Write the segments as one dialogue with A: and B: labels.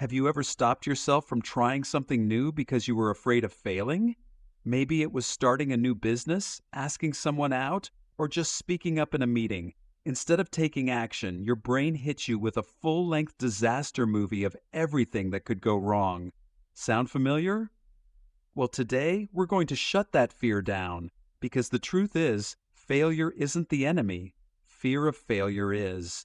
A: Have you ever stopped yourself from trying something new because you were afraid of failing? Maybe it was starting a new business, asking someone out, or just speaking up in a meeting. Instead of taking action, your brain hits you with a full-length disaster movie of everything that could go wrong. Sound familiar? Well, today we're going to shut that fear down because the truth is, failure isn't the enemy. Fear of failure is.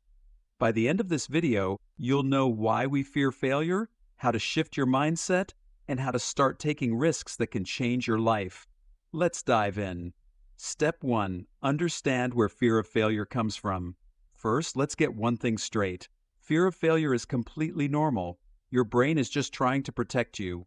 A: By the end of this video, you'll know why we fear failure, how to shift your mindset, and how to start taking risks that can change your life. Let's dive in. Step 1. Understand where fear of failure comes from. First, let's get one thing straight. Fear of failure is completely normal. Your brain is just trying to protect you.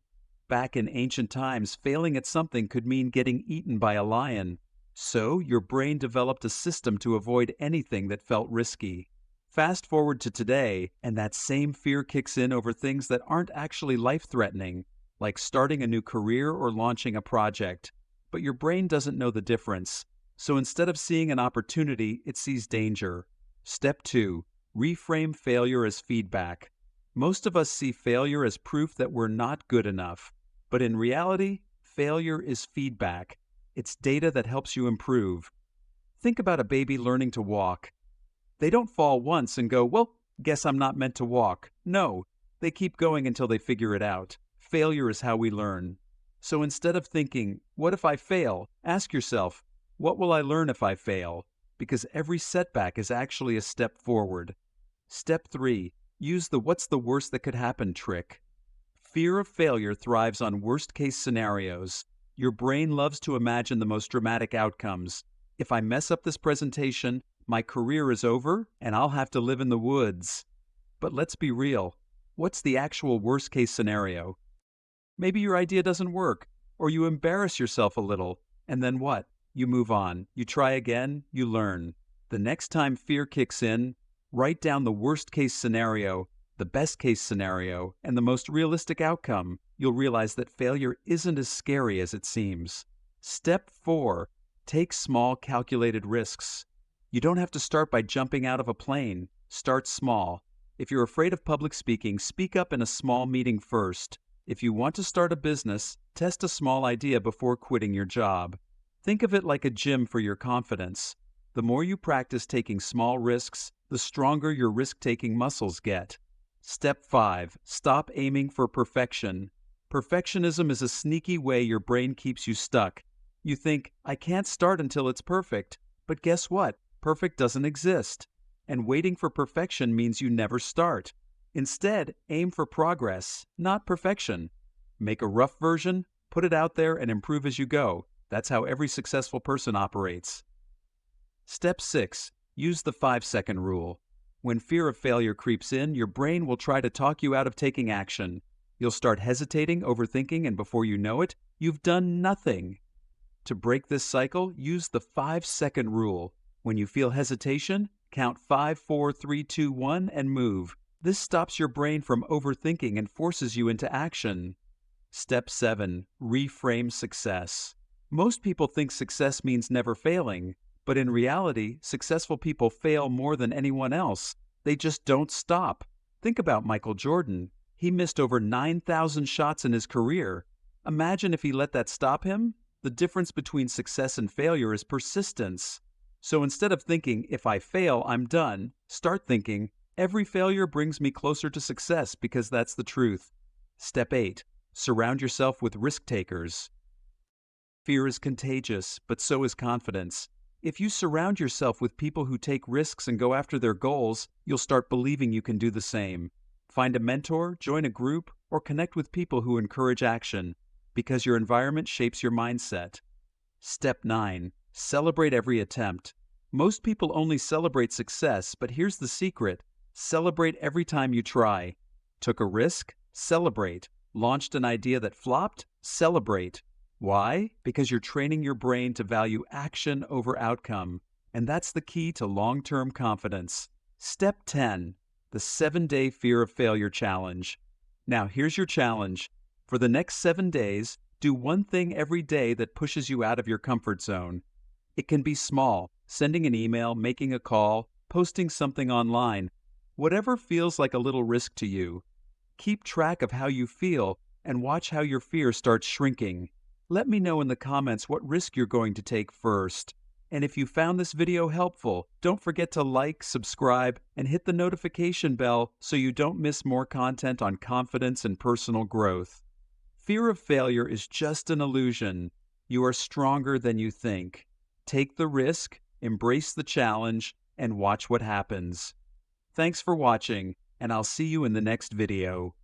A: Back in ancient times, failing at something could mean getting eaten by a lion. So, your brain developed a system to avoid anything that felt risky. Fast forward to today, and that same fear kicks in over things that aren't actually life-threatening, like starting a new career or launching a project. But your brain doesn't know the difference. So instead of seeing an opportunity, it sees danger. Step 2. Reframe failure as feedback. Most of us see failure as proof that we're not good enough. But in reality, failure is feedback. It's data that helps you improve. Think about a baby learning to walk. They don't fall once and go, well, guess I'm not meant to walk. No, they keep going until they figure it out. Failure is how we learn. So instead of thinking, what if I fail? Ask yourself, what will I learn if I fail? Because every setback is actually a step forward. Step 3. Use the what's the worst that could happen trick. Fear of failure thrives on worst-case scenarios. Your brain loves to imagine the most dramatic outcomes. If I mess up this presentation, my career is over and I'll have to live in the woods. But let's be real. What's the actual worst-case scenario? Maybe your idea doesn't work, or you embarrass yourself a little, and then what? You move on. You try again, you learn. The next time fear kicks in, write down the worst-case scenario, the best-case scenario, and the most realistic outcome. You'll realize that failure isn't as scary as it seems. Step 4. Take small, calculated risks. You don't have to start by jumping out of a plane. Start small. If you're afraid of public speaking, speak up in a small meeting first. If you want to start a business, test a small idea before quitting your job. Think of it like a gym for your confidence. The more you practice taking small risks, the stronger your risk-taking muscles get. Step 5. Stop aiming for perfection. Perfectionism is a sneaky way your brain keeps you stuck. You think, I can't start until it's perfect. But guess what? Perfect doesn't exist. And waiting for perfection means you never start. Instead, aim for progress, not perfection. Make a rough version, put it out there, and improve as you go. That's how every successful person operates. Step 6. Use the 5-second rule. When fear of failure creeps in, your brain will try to talk you out of taking action. You'll start hesitating, overthinking, and before you know it, you've done nothing. To break this cycle, use the 5-second rule. When you feel hesitation, count 5, 4, 3, 2, 1, and move. This stops your brain from overthinking and forces you into action. Step 7. Reframe success. Most people think success means never failing, but in reality, successful people fail more than anyone else. They just don't stop. Think about Michael Jordan. He missed over 9,000 shots in his career. Imagine if he let that stop him. The difference between success and failure is persistence. So instead of thinking, if I fail, I'm done, start thinking, every failure brings me closer to success because that's the truth. Step 8. Surround yourself with risk takers. Fear is contagious, but so is confidence. If you surround yourself with people who take risks and go after their goals, you'll start believing you can do the same. Find a mentor, join a group, or connect with people who encourage action, because your environment shapes your mindset. Step 9. Celebrate every attempt. Most people only celebrate success, but here's the secret. Celebrate every time you try. Took a risk? Celebrate. Launched an idea that flopped? Celebrate. Why? Because you're training your brain to value action over outcome. And that's the key to long-term confidence. Step 10. The 7-day fear of failure challenge. Now here's your challenge. For the next 7 days, do one thing every day that pushes you out of your comfort zone. It can be small, sending an email, making a call, posting something online, whatever feels like a little risk to you. Keep track of how you feel and watch how your fear starts shrinking. Let me know in the comments what risk you're going to take first. And if you found this video helpful, don't forget to like, subscribe, and hit the notification bell so you don't miss more content on confidence and personal growth. Fear of failure is just an illusion. You are stronger than you think. Take the risk, embrace the challenge, and watch what happens. Thanks for watching, and I'll see you in the next video.